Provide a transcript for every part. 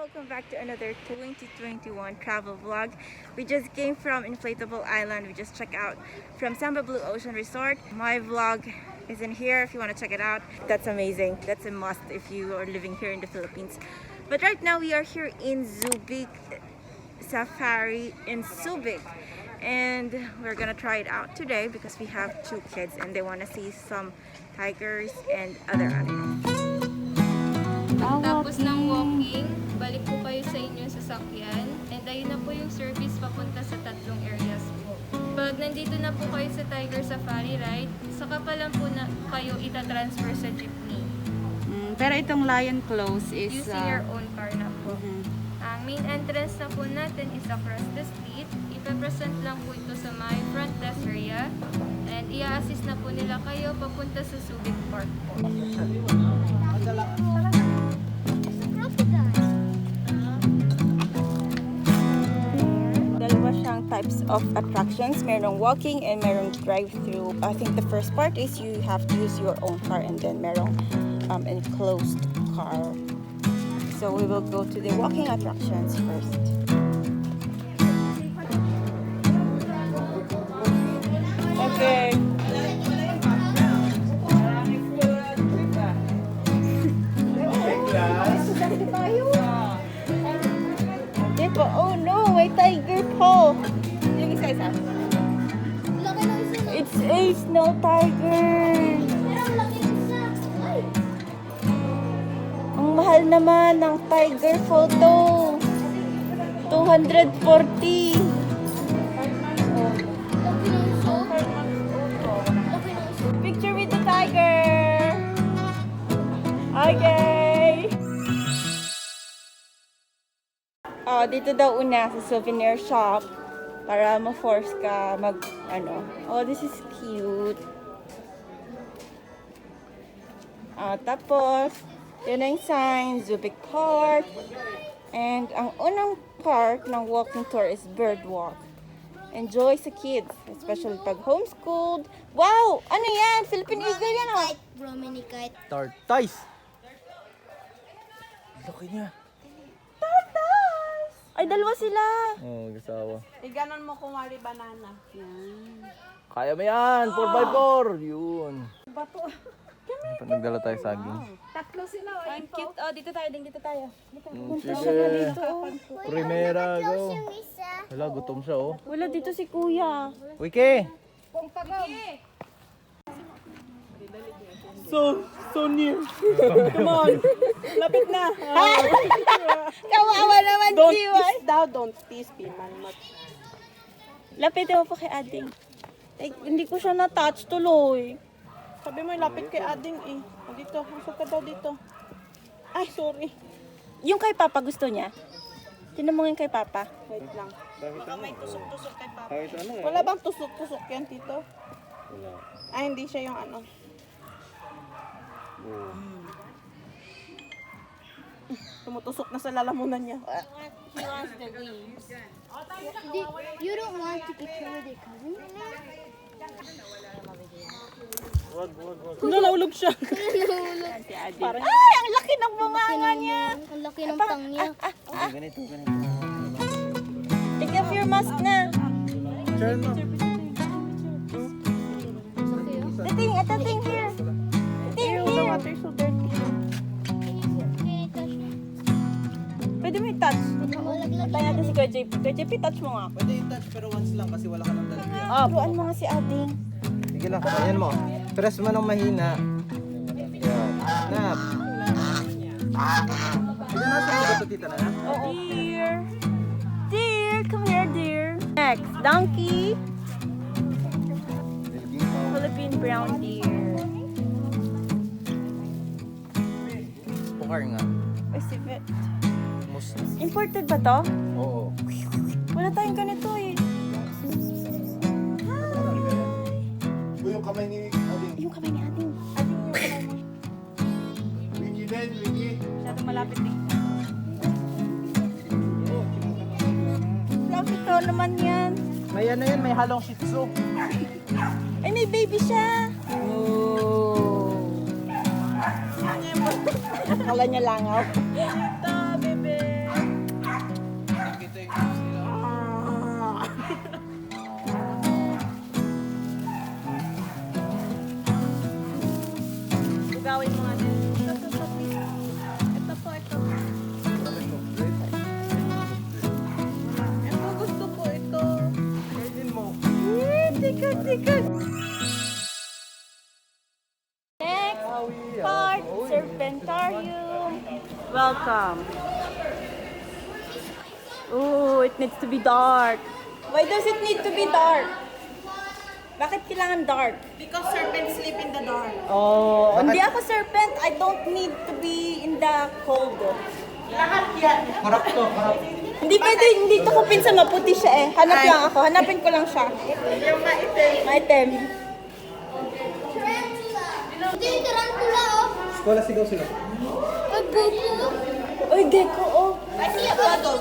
welcome back to another 2021 travel vlog. We just came from Inflatable Island. We just checked out from Samba Blue Ocean Resort. My vlog is in here if you want to check it out. That's amazing. That's a must if you are living here in the Philippines. But right now we are here in ZOOBIC Safari in Subic, and we're gonna try it out today because we have two kids and they want to see some tigers and other animals. Tapos ng walking, balik po kayo sa inyong sasakyan. And ayun na po yung service papunta sa tatlong areas po. Pag nandito na po kayo sa Tiger Safari Ride, saka pa lang po na kayo itatransfer sa jeepney. Pero itong Lion Close is... Using your own car na po. Ang main entrance na po natin is across the street. Ipapresent lang po ito sa my front desk area. And i-assist na po nila kayo papunta sa Subic Park po. Dalawa siyang types of attractions. Merong walking and merong drive-through. I think the first part is you have to use your own car, and then merong enclosed car. So we will go to the walking attractions first. Okay. Diba? Oh no, may tiger po. Yung isa-isa. It's a snow tiger. Ang mahal naman ng tiger photo. 240. Picture with the tiger. Okay. Oh, dito daw una sa souvenir shop para ma-force ka mag ano. Oh, this is cute. Tapos yun ang sign, ZOOBIC Park. And ang unang part ng walking tour is bird walk. Enjoy sa kids, especially pag homeschooled. Wow! Ano yan? Philippine Eagle yan oh. Romany kite. Tortoise! Laki niya. Tortoise! Ay, dalawa sila. Oo, gasawa. ganon mo kumari banana. Yan. Kaya mo yan! 4x4! Yun. Bato. Nagdala tayo saging. Tatlo sila. Ang cute. Oh, dito tayo. Dito tayo. Sige. Primera, go. Yung isa. Wala, gutom siya oh. Wala dito si kuya. Wiki! So near. Come on. Lapit na. Kawawa naman Don't si tease daw. Don't tease people. Lapitin mo po kay Ading. Ay, hindi ko siya na-touch tuloy. Sabi mo lapit kay Ading eh. O, dito. Masok ka daw dito. Ay, sorry. Yung kay Papa gusto niya? Tinan mo yung kay Papa. Wait lang. Baka may tusok-tusok kay Papa. Ano Wala bang tusok-tusok yan, Tito? Wala. Ay, hindi siya yung ano. Tumutusok na sa lalamunan niya. You don't want to picture with your cousin? Nalawlog siya. Parang, ay, ang laki ng bunganga niya. Ang laki ng tang niya. Ganito. Take off your mask na. Turn mo. Tating, tating here. Tating The here. water is so dirty. Pwede mo i-touch. Tayo natin si Kuya JP. Kuya JP, touch mo nga. Pwede i-touch pero once lang kasi wala ka ng dalawa. Ah, turuan mo nga si Ading. Sige lang, ayan mo. Press mo ng mahina. Yan. Snap. Sige na, sa mga tita na. Oo. Dear. Dear, come here, dear. Next, donkey. Philippine brown deer. Pukar nga. Pacific. Muslim. Imported ba to? Oo. Wala tayong ganito eh. Yung kamay ni Ading. Yung kamay ni Ading. Ading yung kamay mo. Wiki din, Wiki. Masyado malapit din. Love, ikaw naman yan. May ano yan, may halong shih tzu. Ay, may baby siya. Oh. Akala niya langaw. Ito, bebe. tricycle. Next part, Serpentarium. Welcome. Oh, it needs to be dark. Why does it need to be dark? Bakit kailangan dark? Because serpents sleep in the dark. Oh, hindi ako serpent. I don't need to be in the cold. Lahat yan. Harap to, harap. Hindi pwede, hindi to kupin sa maputi siya eh. Hanap lang ako. Hanapin ko lang siya. Yung maitim. Maitem. Ito yung tarantula, oh. Skola sigaw sila. Ay, gecko. Uy, gecko oh. Ay, siya ba ito?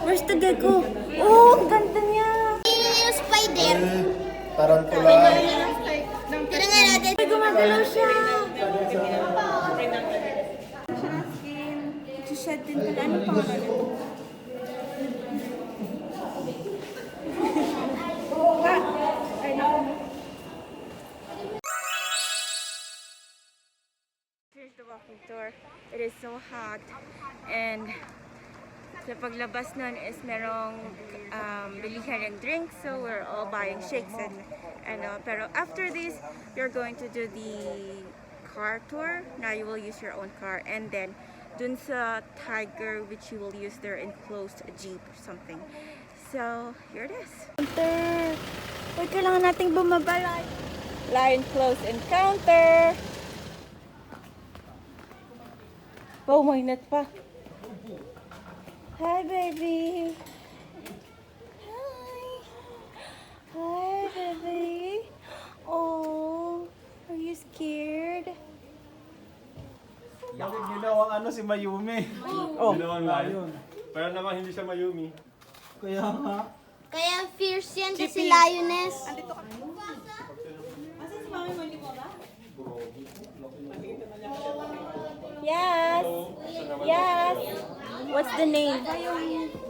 Where's the gecko? Oh, ang ganda niya. Yun yung spider. Tarantula. Tira nga natin. Ay, gumagalaw siya. Shed din pala. Ano pa nga ito? Here's the walking tour. It is so hot and sa paglabas nun is merong bilihan ng drinks, so we're all buying shakes and pero after this you're going to do the car tour. Now you will use your own car, and then dun sa tiger which you will use their enclosed jeep or something. So here it is. Uy, kailangan nating bumaba. Lion close encounter. Oh, may net pa. Hi, baby. Hi. Hi, baby. Oh, are you scared? Bakit ginawang ano si Mayumi? Oh, Ginawang lion. Pero naman hindi siya Mayumi. kaya nga. Kaya fierce yan kasi lioness. Yes. Yes. What's the name?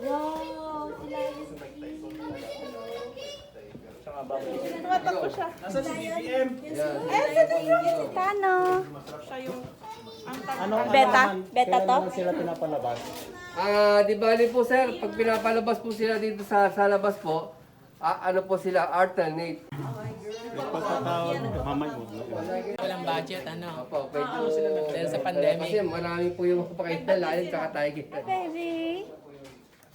Wow. Tumatakbo siya. Nasa si BBM? Tano. Siya yung Anong Beta? naman, Beta kailan to? naman sila pinapalabas? Di bali po sir, pag pinapalabas po sila dito sa labas po, ano po sila, alternate. Pagkatawag, mamay mo. Walang budget, ano? Opo, pwede po sila dahil sa pandemic. Kasi marami po yung pakait na lion tsaka tiger. Baby.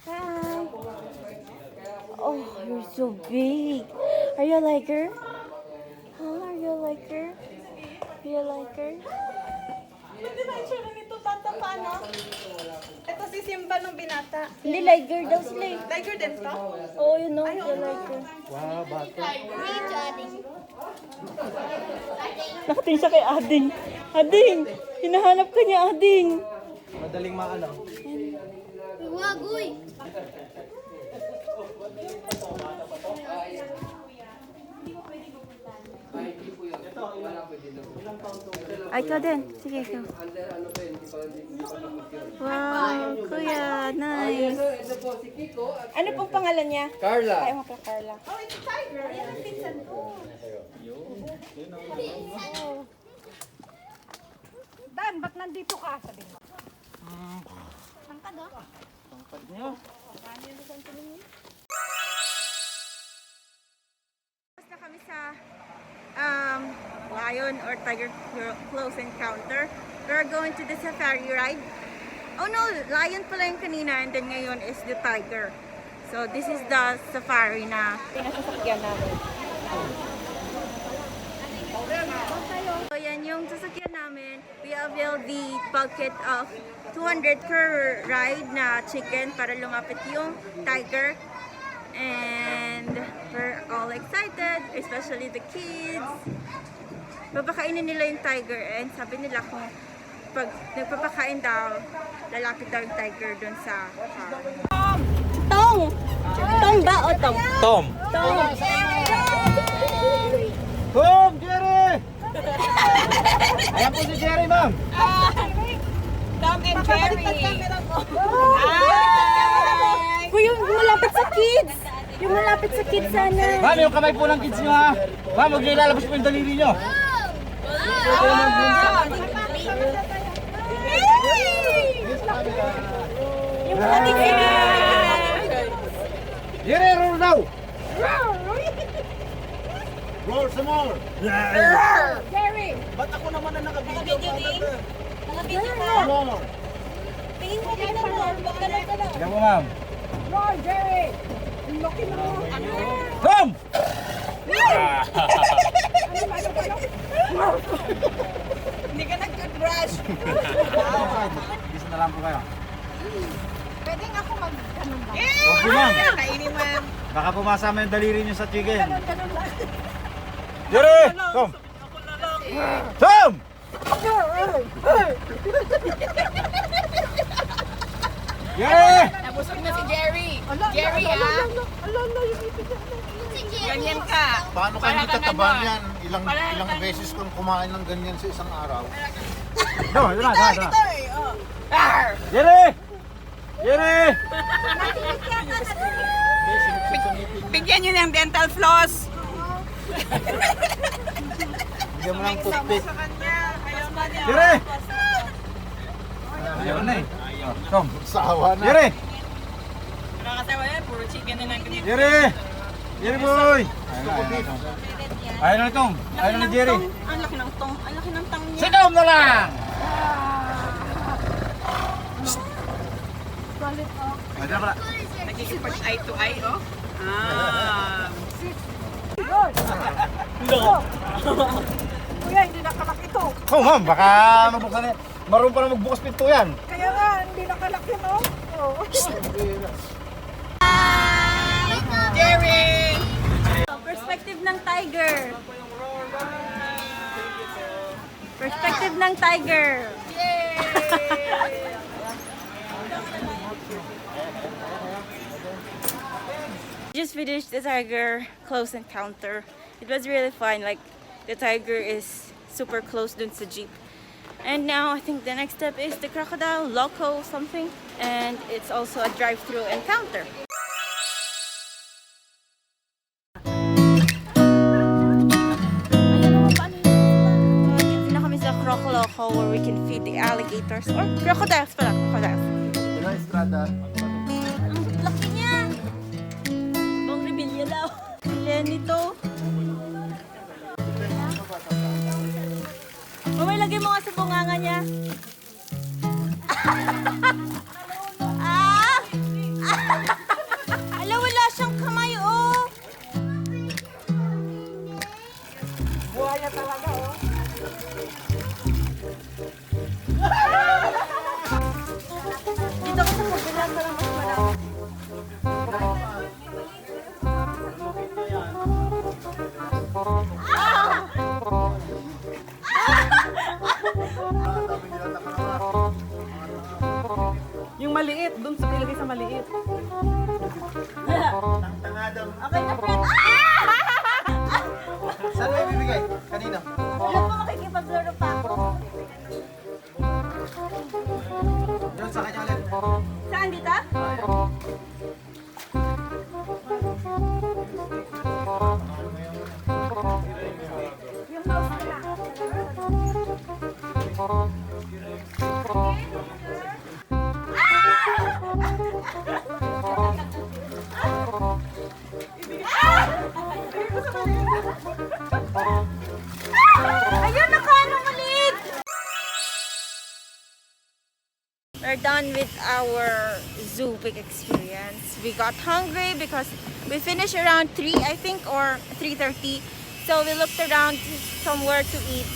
Hi. Oh, you're so big. Are you a liker? Huh? Are you a liker? Are you a liker? Hindi ba yung tsura nito, tata, paano? Ito si Simba nung binata. Hindi, liker daw sila eh. Tiger din to? Oh, you know, you're a liker. Wow, bato. Rich, ating. Nakatingin siya kay Ading. Ading! Hinahanap ka niya, Ading. Madaling maano. Wag, uy. Ay, ikaw din. Sige, ikaw. Wow, kuya. Nice. Ito po si Kiko at Ano pong pangalan niya? Carla. Ay, mga Carla. Oh, it's a tiger. Ayan ang pinsan ko. Dan, ba't nandito ka? Sabi mo. Tangkad, oh. Tapos na kami sa lion or tiger close encounter. We're going to the safari ride. Oh no, lion pala yung kanina, and then ngayon is the tiger. So this is the safari na pinasasakyan namin. So yan yung sasakyan namin. We avail the bucket of 200 per ride na chicken para lumapit yung tiger. And we're all excited, especially the kids. Papakainin nila yung tiger, and sabi nila kung pag nagpapakain daw, lalapit daw yung tiger dun sa Tong! Tong ba o Tong? Tom! Tong! Tom! Jerry! Ayan po si Jerry, ma'am. Tom and Jerry. Uy, yung malapit sa kids! Yung malapit sa kids sana. Ma'am, yung kamay po ng kids nyo ha. Ma'am, huwag nyo ilalabas po yung daliri nyo. Yung malapit sa kids! Jerry, roll daw! Some more! Jerry! Ba't ako naman na naka-video? Come on! Tingin mo din naman. Magdala-dala. Yan po, ma'am. Roy, Jerry! Ang laki na mo. Come! Hindi ka nag-crush. Bis na lang po kayo. Pwede nga ako mag-ganon ba? Okay, ma'am. Kainin mo yan. Baka pumasama yung daliri nyo sa chicken. Ganon lang. Yuri! Come! Come! Yuri! Nabusog na si Jerry. Jerry, Ganyan ka. Paano kayo hindi tataban yan? Ilang beses kung kumain ng ganyan sa isang araw. No, ito na. Yuri! Yuri! Bigyan nyo ng dental floss. Bigyan mo ng toothpick. Yuri! Ayaw na eh. Come. Sawa na. Yuri! Nakakasawa yan, puro chicken na lang ganyan. Yuri! Yuri boy! Ayaw na itong. Ayaw na Jerry. Ang laki ng tong. Ang laki ng tang niya. Sit down na lang! Ayaw na pala. Nagkikipag eye to eye, oh. Ah. Kuya, hindi nakalaki to. Oh ma'am, baka mabuksan eh. Marunong pa na magbukas pinto yan. Kaya nga, hindi nakalaki, no? Oh. Jerry! Perspective ng tiger. Perspective ng tiger. Just finished the tiger close encounter. It was really fun. Like the tiger is super close dun sa jeep. And now I think the next step is the crocodile, loco something. And it's also a drive-through encounter. Dito na kami sa Crocoloco where we can feed the alligators or crocodiles pala, crocodiles. Ang laki niya! Bang rebelya daw. Lenny to. Mamay, lagay mo nga sa bunganga niya. Ah! Ala, wala siyang kamay, oh! Buhaya talaga, oh. Dito ko sa kabila para mas marami. Yung maliit, dun sa nilagay sa maliit. Okay na, friend. Saan mo ibibigay? Kanina? Wala pa makikipaglaro pa ako. Doon sa kanya ulit. Saan dito? Yung house nila. Ayun, nakaano maliit! We're done with our ZOOBIC experience. We got hungry because we finished around 3, I think, or 3:30. So we looked around somewhere to eat.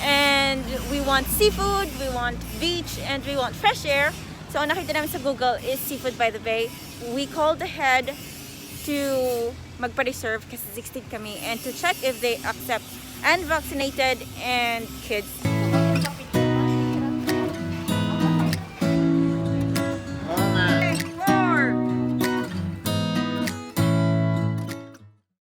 And we want seafood, we want beach, and we want fresh air. So ang nakita namin sa Google is Seafood by the Bay. We called ahead to magpa-reserve kasi 16 kami and to check if they accept unvaccinated and kids.